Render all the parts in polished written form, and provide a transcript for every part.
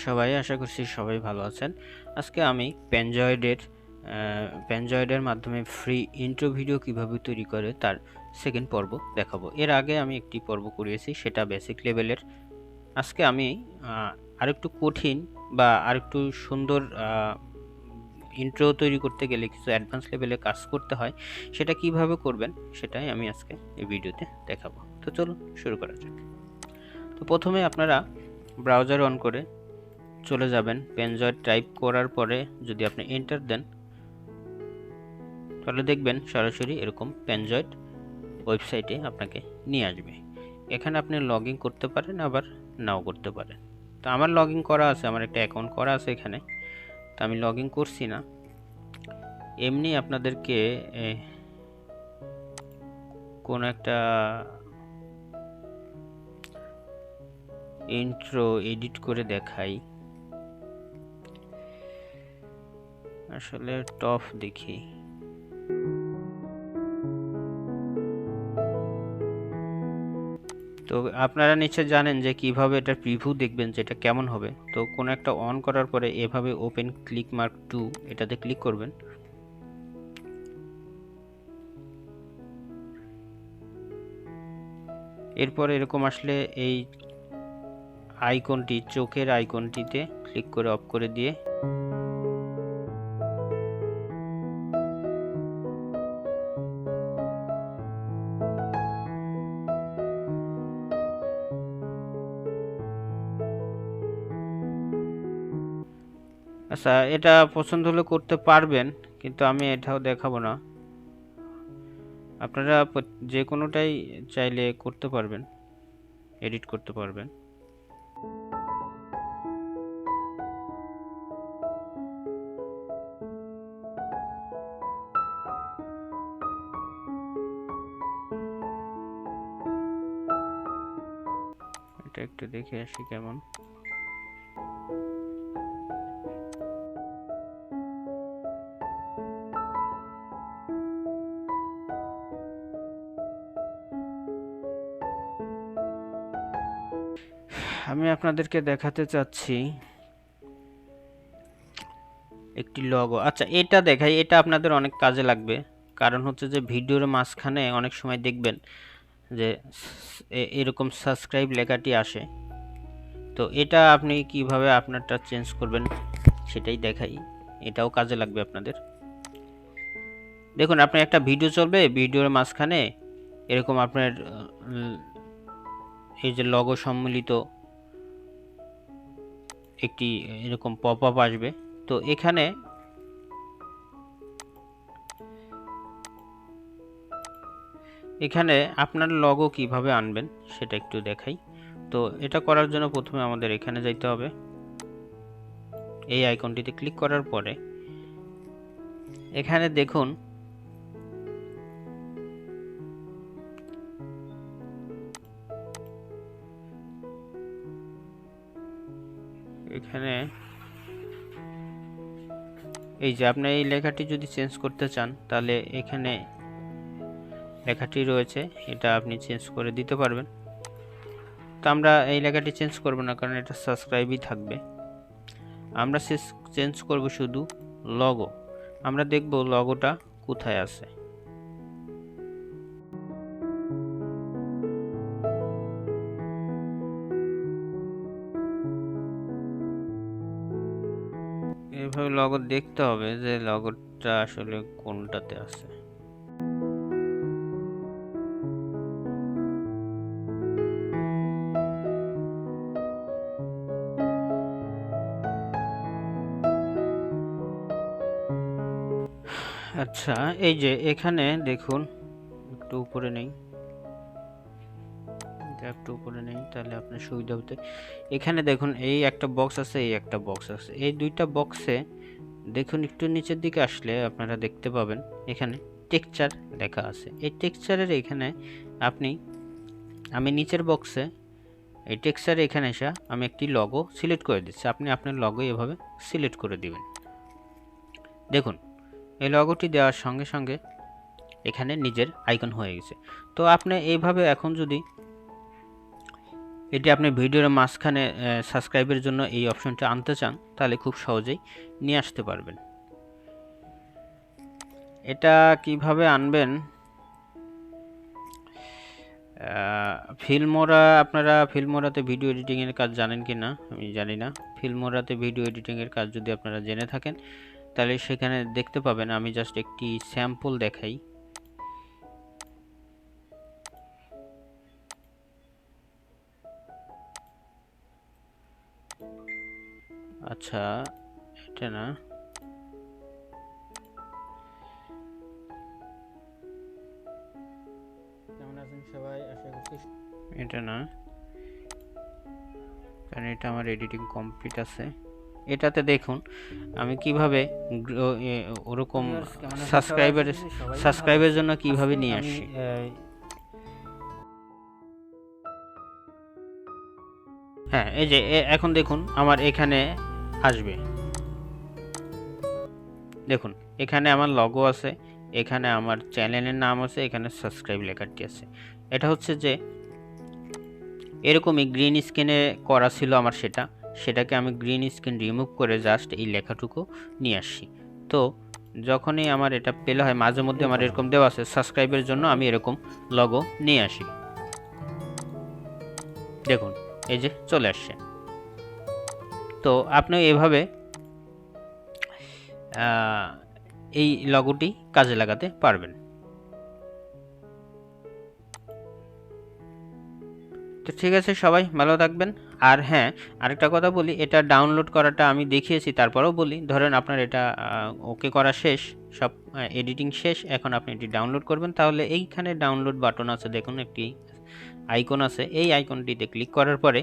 সবাই আশা করছি সবাই ভালো আছেন। আজকে আমি প্যানজয়েডের মাধ্যমে ফ্রি ইন্ট্রো ভিডিও কিভাবে তৈরি করে তার সেকেন্ড পর্ব দেখাবো। এর আগে আমি একটি পর্ব করিয়েছি, সেটা বেসিক লেভেলের। আজকে আমি আরেকটু কঠিন বা আরেকটু সুন্দর ইন্ট্রো তৈরি করতে গেলে কিছু অ্যাডভান্স লেভেলে কাজ করতে হয়, সেটা কিভাবে করবেন সেটাই আমি আজকে এই ভিডিওতে দেখাবো। তো চলুন শুরু করা যাক। তো প্রথমে আপনারা ব্রাউজার অন করে চলে যাবেন। প্যানজয়েড টাইপ করার পরে যদি আপনি এন্টার দেন তাহলে দেখবেন সরাসরি এরকম প্যানজয়েড ওয়েবসাইটে আপনাকে নিয়ে আসবে। এখানে আপনি লগ ইন করতে পারেন, আবার নাও করতে পারেন। তো আমার লগ ইন করা আছে, আমার একটা অ্যাকাউন্ট করা আছে এখানে, তো আমি লগ ইন করছি না। এমনি আপনাদেরকে কোনো একটা ইন্ট্রো এডিট করে দেখাই। আসলে টপ দেখি। তো আপনারা নিশ্চয় জানেন যে কিভাবে এটার প্রিভিউ দেখবেন যে এটা কেমন হবে। তো কোনো একটা অন করার পরে এভাবে ওপেন ক্লিক মার্ক 2 এটাতে ক্লিক করবেন। এরপর এরকম আসলে এই আইকনটি, চোখের আইকনটিতে ক্লিক করে অফ করে দিয়ে আচ্ছা, এটা পছন্দ হলে করতে পারবেন, কিন্তু আমি এটাও দেখাবো না। আপনারা যে কোনোটাই চাইলে করতে পারবেন, এডিট করতে পারবেন। এটা একটু দেখে আসি কেমন। আমি আপনাদেরকে দেখাতে চাচ্ছি একটি লগো। আচ্ছা, এটা দেখাই, এটা আপনাদের অনেক কাজে লাগবে। কারণ হচ্ছে যে ভিডিওর মাঝখানে অনেক সময় দেখবেন যে এরকম সাবস্ক্রাইব লেখাটি আসে। তো এটা আপনি কিভাবে আপনারটা চেঞ্জ করবেন সেটাই দেখাই, এটাও কাজে লাগবে আপনাদের। দেখুন, আপনার একটা ভিডিও চলবে, ভিডিওর মাঝখানে এরকম আপনার এই যে লগো সম্মিলিত একটি এরকম পপ আপ আসবে। তো এখানে আপনার লগো কিভাবে আনবেন সেটা একটু দেখাই। তো এটা করার জন্য প্রথমে আমাদের এখানে যাইতে হবে। এই আইকনটিতে ক্লিক করার পরে এখানে দেখুন এখানে এই যে আপনি এই লেখাটি যদি চেঞ্জ করতে চান তাহলে এখানে লেখাটি রয়েছে, এটা আপনি চেঞ্জ করে দিতে পারবেন। তো আমরা এই লেখাটি চেঞ্জ করব না, কারণ এটা সাবস্ক্রাইবই থাকবে। আমরা চেঞ্জ করব শুধু লগো। আমরা দেখব লগোটা কোথায় আছে। এভাবে লগো দেখতে হবে যে লগোটা আসলে কোনটাতে আছে। আচ্ছা, এই যে এখানে দেখুন, একটু উপরে নেই, একটু উপরে নেই তাহলে আপনার সুবিধা হতে। এখানে দেখুন এই একটা বক্স আছে, এই একটা বক্স আছে। এই দুইটা বক্সে দেখুন একটু নিচের দিকে আসলে আপনারা দেখতে পাবেন এখানে টেক্সচার লেখা আছে। এই টেক্সচারের এখানে আমি নিচের বক্সে এই টেক্সচারে এখানে এসে আমি একটি লগো সিলেক্ট করে দিচ্ছি। আপনি আপনার লগো এভাবে সিলেক্ট করে দিবেন। দেখুন এই লগোটি দেওয়ার সঙ্গে সঙ্গে এখানে নিজের আইকন হয়ে গেছে। তো আপনি এইভাবে এখন যদি এটি আপনি ভিডিওর মাঝখানে সাবস্ক্রাইবের জন্য এই অপশনটা আনতে চান, তাহলে খুব সহজেই নিয়ে আসতে পারবেন। এটা কিভাবে আনবেন? ফিল্মোরা, আপনারা ফিল্মোরাতে ভিডিও এডিটিংয়ের কাজ জানেন কি না আমি জানি না। ফিল্মোরাতে ভিডিও এডিটিংয়ের কাজ যদি আপনারা জেনে থাকেন, তাহলে সেখানে দেখতে পাবেন। আমি জাস্ট একটি স্যাম্পল দেখাই। আচ্ছা, এটা না, কেমন আছেন সবাই, আশা করছি এটা না, কারণ এটা আমার এডিটিং কমপ্লিট আছে। এটাতে দেখুন আমি কিভাবে ওরকম সাবস্ক্রাইবের জন্য কিভাবে নিয়ে আসি। হ্যাঁ, এই যে এখন দেখুন আমার এখানে আসবে, দেখুন এখানে আমার লগো আছে, এখানে আমার চ্যানেলের নাম আছে, এখানে সাবস্ক্রাইব লেখাটি আছে। এটা হচ্ছে যে এরকমই গ্রিন স্ক্রিনে করা ছিল আমার, সেটাকে আমি গ্রিন স্ক্রিন রিমুভ করে জাস্ট এই লেখাটুকু নিয়ে আসি। তো যখনই আমার এটা পেলে হয়, মাঝে মধ্যে আমার এরকম দেওয়া আছে সাবস্ক্রাইবের জন্য, আমি এরকম লগো নিয়ে আসি। দেখুন এই যে চলে আসছে। তো আপনি এভাবে এই লগোটি কাজে লাগাতে পারবেন। তো ঠিক আছে, সবাই ভালো থাকবেন। আর হ্যাঁ, আরেকটা কথা বলি, এটা ডাউনলোড করাটা আমি দেখিয়েছি, তারপরেও বলি, ধরেন আপনার এটা ওকে করা শেষ, সব এডিটিং শেষ, এখন আপনি এটি ডাউনলোড করবেন। তাহলে এইখানে ডাউনলোড বাটন আছে, দেখুন একটি আইকন আছে, এই আইকনটিতে ক্লিক করার পরে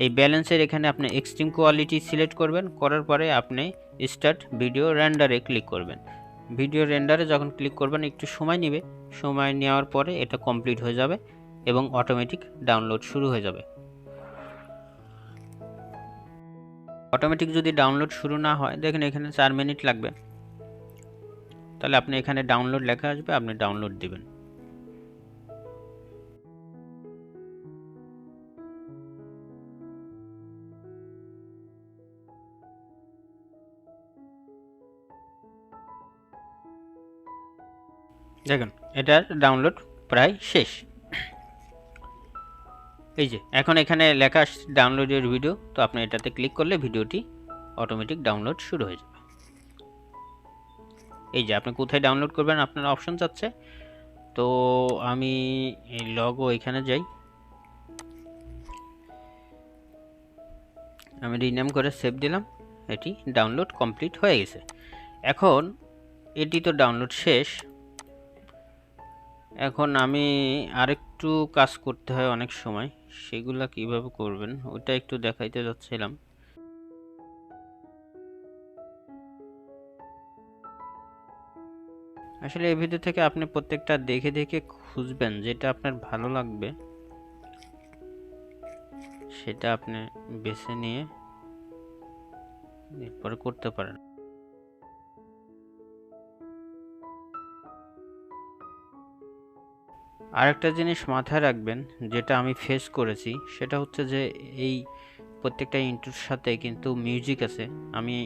এই ব্যালেন্সের এখানে আপনি এক্সট্রিম কোয়ালিটি সিলেক্ট করবেন, করার পরে আপনি স্টার্ট ভিডিও রেন্ডারে ক্লিক করবেন। ভিডিও রেন্ডারে যখন ক্লিক করবেন একটু সময় নেবে, সময় নেওয়ার পরে এটা কমপ্লিট হয়ে যাবে এবং অটোমেটিক ডাউনলোড শুরু হয়ে যাবে। অটোমেটিক যদি ডাউনলোড শুরু না হয়, দেখেন এখানে 4 মিনিট লাগবে, তাহলে আপনি এখানে ডাউনলোড লেখা আসবে, আপনি ডাউনলোড দিবেন। দেখুন এটার ডাউনলোড প্রায় শেষ। এই যে এখন এখানে লেখা আসছে ডাউনলোডের ভিডিও, তো আপনি এটাতে ক্লিক করলে ভিডিওটি অটোমেটিক ডাউনলোড শুরু হয়ে যাবে। এই যে আপনি কোথায় ডাউনলোড করবেন আপনার অপশন চাচ্ছে, তো আমি এই লগো এখানে যাই, আমি রিনেম করে সেভ দিলাম, এটি ডাউনলোড কমপ্লিট হয়ে গেছে। এখন এটি তো ডাউনলোড শেষ, এখন আমি আরেকটু কাজ করতে হয় অনেক সময়, সেগুলা কিভাবে করবেন ওটা একটু দেখাইতে যাচ্ছিলাম। আসলে এই ভিডিও থেকে আপনি প্রত্যেকটা দেখে দেখে খুঁজবেন যেটা আপনার ভালো লাগবে, সেটা আপনি বেছে নিয়ে এরপরে করতে পারেন। আরেকটা জিনিস মাথায় রাখবেন, যেটা আমি ফেস করেছি, সেটা হচ্ছে যে এই প্রত্যেকটা ইন্ট্রোর সাথে কিন্তু মিউজিক আছে। আমি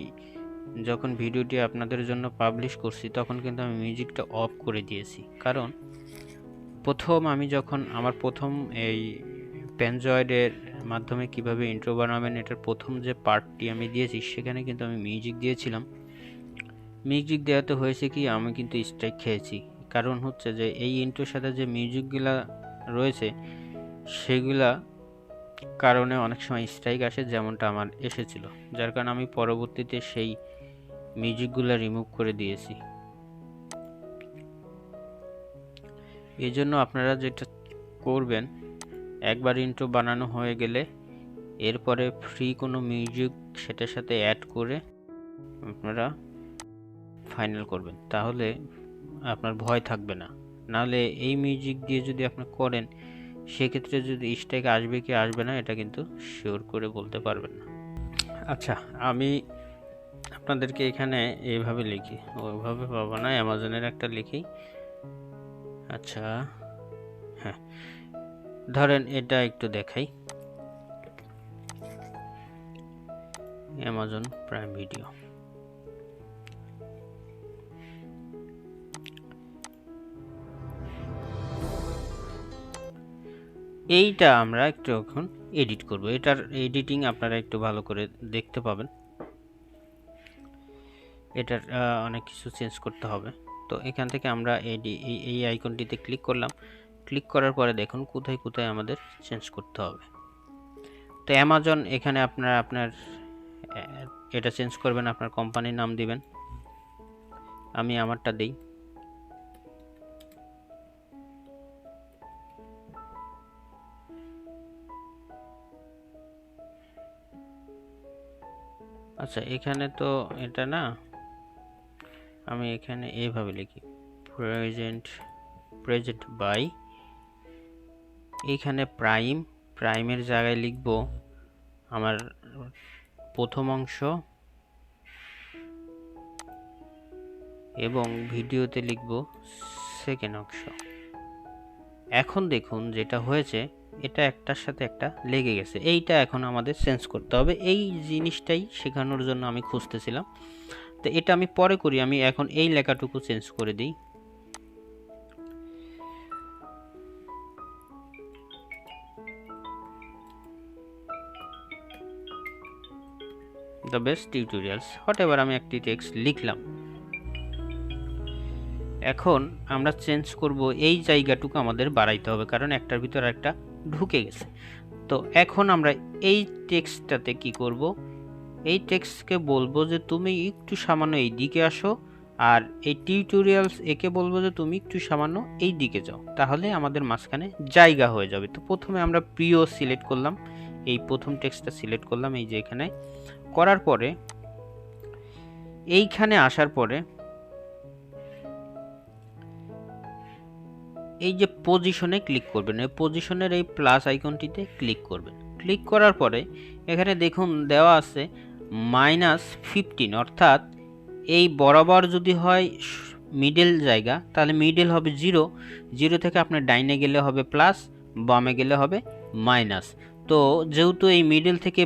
যখন ভিডিওটি আপনাদের জন্য পাবলিশ করছি, তখন কিন্তু আমি মিউজিকটা অফ করে দিয়েছি, কারণ আমি যখন আমার প্রথম এই প্যানজয়েডের মাধ্যমে কিভাবে ইন্ট্রো বানাবেন এটার প্রথম যে পার্টটি আমি দিয়েছি, সেখানে কিন্তু আমি মিউজিক দিয়েছিলাম। মিউজিক দেওয়াতে হয়েছে কি, আমি কিন্তু স্ট্রাইক খেয়েছি, কারণ হচ্ছে যে এই ইন্ট্রোর সাথে যে মিউজিকগুলা রয়েছে সেগুলা কারণে অনেক সময় স্ট্রাইক আসে, যেমনটা আমার এসেছিল, যার কারণে আমি পরবর্তীতে সেই মিউজিকগুলো রিমুভ করে দিয়েছি। এই জন্য আপনারা যেটা করবেন, একবার ইন্ট্রো বানানো হয়ে গেলে এরপরে ফ্রি কোনো মিউজিক সেটার সাথে অ্যাড করে আপনারা ফাইনাল করবেন, তাহলে আপনার ভয় থাকবে না। নাহলে এই মিউজিক দিয়ে যদি আপনি করেন, সেক্ষেত্রে যদি স্ট্রাইক আসবে কি আসবে না এটা কিন্তু শিওর করে বলতে পারবেন না। আচ্ছা, আমি আপনাদেরকে এখানে এইভাবে লিখি, ওইভাবে পাবো না, অ্যামাজনের একটা লিখি। আচ্ছা হ্যাঁ, ধরেন এটা একটু দেখাই, অ্যামাজন প্রাইম ভিডিও। এইটা আমরা একটু এখন এডিট করব। এটার এডিটিং আপনারা একটু ভালো করে দেখতে পাবেন। এটার অনেক কিছু চেঞ্জ করতে হবে। তো এখান থেকে আমরা এই আইকনটিতে ক্লিক করলাম। ক্লিক করার পরে দেখুন কোথায় কোথায় আমাদের চেঞ্জ করতে হবে। তো অ্যামাজন এখানে আপনার এটা চেঞ্জ করবেন, আপনার কোম্পানির নাম দিবেন। আমি আমারটা দেই। আচ্ছা, এখানে তো এটা না, আমি এখানে এইভাবে লিখি প্রেজেন্ট বাই, এইখানে প্রাইমের জায়গায় লিখব আমার প্রথম অংশ, এবং ভিডিওতে লিখব সেকেন্ড অংশ। এখন দেখুন যেটা হয়েছে, এটা একটার সাথে একটা লেগে গেছে। এইটা এখন আমাদের চেঞ্জ করতে হবে। এই জিনিসটাই শেখানোর জন্য আমি খুঁজতেছিলাম। তো এটা আমি পরে করি, আমি এখন এই লেখাটুকু চেঞ্জ করে দিই। দ্য বেস্ট টিউটোরিয়ালস হোয়াটএভার, আমি একটি টেক্সট লিখলাম। এখন আমরা চেঞ্জ করব, এই জায়গাটুকু আমাদের বাড়াইতে হবে, কারণ একটার ভিতর একটা ঢুকে গেছে। তো এখন আমরা এই টেক্সটটাতে কি করব, এই টেক্সটকে বলবো যে তুমি একটু সামান্য এই দিকে আসো, আর এই টিউটোরিয়ালস একে বলবো যে তুমি একটু সামান্য এই দিকে যাও, তাহলে আমাদের মাঝখানে জায়গা হয়ে যাবে। তো প্রথমে আমরা প্রিয় সিলেক্ট করলাম, এই প্রথম টেক্সটটা সিলেক্ট করলাম, এই যে এখানে করার পরে এইখানে আসার পরে এই যে পজিশনে ক্লিক করবেন, এই পজিশনের এই প্লাস আইকনটিতে ক্লিক করবেন। ক্লিক করার পরে এখানে দেখুন দেওয়া আছে -15, অর্থাৎ এই বরাবর যদি হয় মিডল জায়গা, তাহলে মিডল হবে 0, 0 থেকে আপনার ডাইনে গেলে হবে প্লাস, বামে গেলে হবে মাইনাস। তো যেহেতু এই মিডল থেকে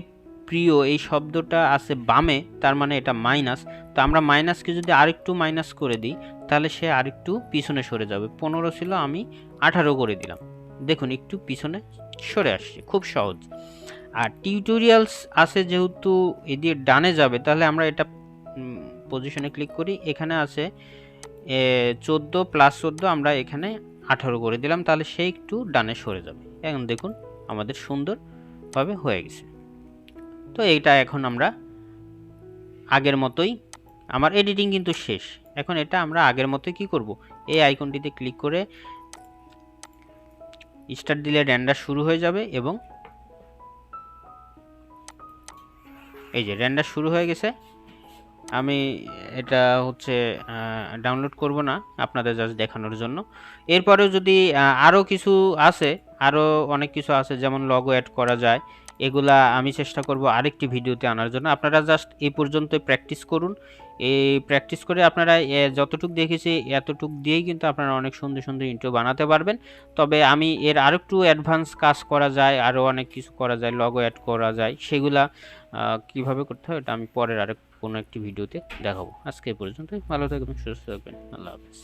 প্রিয় এই শব্দটা আছে বামে, তার মানে এটা মাইনাস। তো আমরা মাইনাসকে যদি আরেকটু মাইনাস করে দিই, তাহলে সে আরেকটু পিছনে সরে যাবে। 15 ছিল, আমি 18 করে দিলাম। দেখুন একটু পিছনে সরে আসছে, খুব সহজ। আর টিউটোরিয়ালস আছে যেহেতু এদিকে ডানে যাবে, তাহলে আমরা এটা পজিশনে ক্লিক করি। এখানে আছে 14 + 14, আমরা এখানে 18 করে দিলাম, তাহলে সে একটু ডানে সরে যাবে। এখন দেখুন আমাদের সুন্দরভাবে হয়ে গেছে। তো এইটা এখন আমরা আগের মতোই, আমার এডিটিং কিন্তু শেষ। এখন এটা আমরা আগের মতোই কি করব, এই আইকনটিতে ক্লিক করে স্টার্ট দিলে রেন্ডার শুরু হয়ে যাবে, এবং এই যে রেন্ডার শুরু হয়ে গেছে। আমি এটা হচ্ছে ডাউনলোড করব না, আপনাদের জাস্ট দেখানোর জন্য। এরপরেও যদি আরও কিছু আছে, আরও অনেক কিছু আছে, যেমন লগো অ্যাড করা যায়, এগুলা আমি চেষ্টা করব আরেকটি ভিডিওতে আনার জন্য। আপনারা জাস্ট এই পর্যন্তই প্র্যাকটিস করুন। এই প্র্যাকটিস করে আপনারা যতটুকু দেখেছি এতটুকু দিয়েই কিন্তু আপনারা অনেক সুন্দর সুন্দর ইন্ট্রো বানাতে পারবেন। তবে আমি এর আরেকটু অ্যাডভান্স কাজ করা যায়, আরও অনেক কিছু করা যায়, লগো অ্যাড করা যায়, সেগুলা কিভাবে করতে হয় এটা আমি পরের আরেক কোনো একটি ভিডিওতে দেখাবো। আজকে এই পর্যন্তই, ভালো থাকবেন, সুস্থ থাকবেন, আল্লাহ হাফেজ।